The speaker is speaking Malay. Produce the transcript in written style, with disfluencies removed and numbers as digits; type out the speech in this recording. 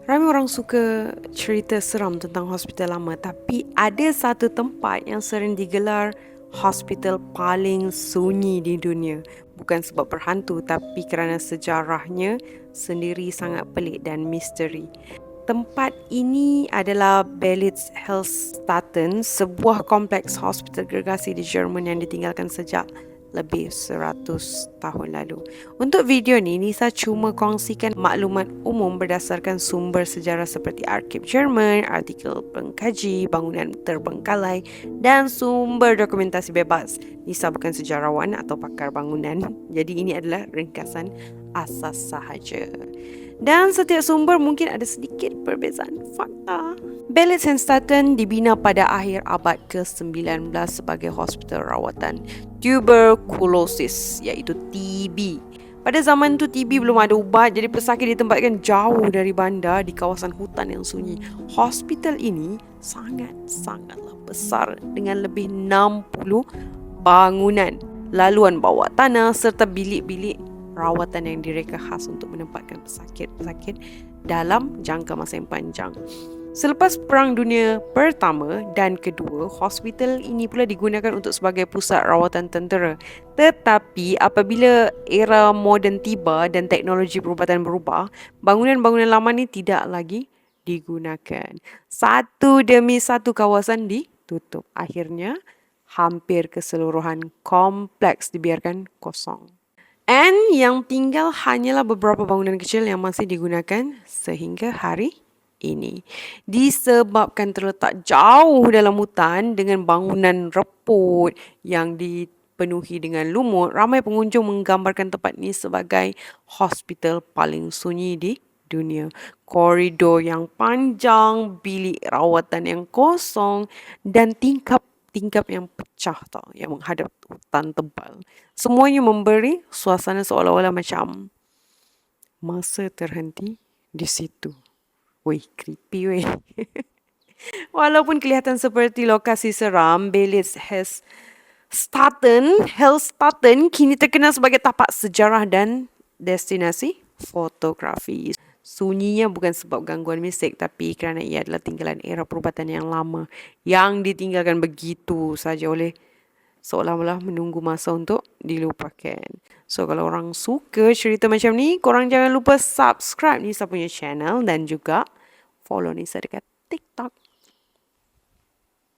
Ramai orang suka cerita seram tentang hospital lama, tapi ada satu tempat yang sering digelar hospital paling sunyi di dunia. Bukan sebab berhantu, tapi kerana sejarahnya sendiri sangat pelik dan misteri. Tempat ini adalah Belitz Hellstatten, sebuah kompleks hospital gergasi di Jerman yang ditinggalkan sejak lebih 100 tahun lalu. Untuk video ni, Nisa cuma kongsikan maklumat umum berdasarkan sumber sejarah seperti Arsip Jerman, artikel pengkaji, bangunan terbengkalai dan sumber dokumentasi bebas. Nisa bukan sejarawan atau pakar bangunan, jadi ini adalah ringkasan asas sahaja. Dan setiap sumber mungkin ada sedikit perbezaan fakta. Belitz Hellstatten dibina pada akhir abad ke-19 sebagai hospital rawatan tuberkulosis, iaitu TB. Pada zaman tu TB belum ada ubat, jadi pesakit ditempatkan jauh dari bandar di kawasan hutan yang sunyi. Hospital ini sangat-sangatlah besar dengan lebih 60 bangunan, laluan bawah tanah serta bilik-bilik rawatan yang direka khas untuk menempatkan pesakit-pesakit dalam jangka masa yang panjang. Selepas Perang Dunia Pertama dan Kedua, hospital ini pula digunakan untuk sebagai pusat rawatan tentera. Tetapi apabila era moden tiba dan teknologi perubatan berubah, bangunan-bangunan lama ni tidak lagi digunakan. Satu demi satu kawasan ditutup. Akhirnya, hampir keseluruhan kompleks dibiarkan kosong. And yang tinggal hanyalah beberapa bangunan kecil yang masih digunakan sehingga hari ini. Disebabkan terletak jauh dalam hutan dengan bangunan reput yang dipenuhi dengan lumut, ramai pengunjung menggambarkan tempat ini sebagai hospital paling sunyi di dunia. Koridor yang panjang, bilik rawatan yang kosong dan tingkap yang pecah yang menghadap hutan tebal. Semuanya memberi suasana seolah-olah macam masa terhenti di situ. Wih, creepy weh. Walaupun kelihatan seperti lokasi seram, Belitz Hellstatten kini terkenal sebagai tapak sejarah dan destinasi fotografi. Sunyinya bukan sebab gangguan mistik, tapi kerana ia adalah tinggalan era perubatan yang lama yang ditinggalkan begitu saja oleh seolah-olah menunggu masa untuk dilupakan. So kalau orang suka cerita macam ni, korang jangan lupa subscribe Nisa punya channel dan juga follow Nisa dekat TikTok.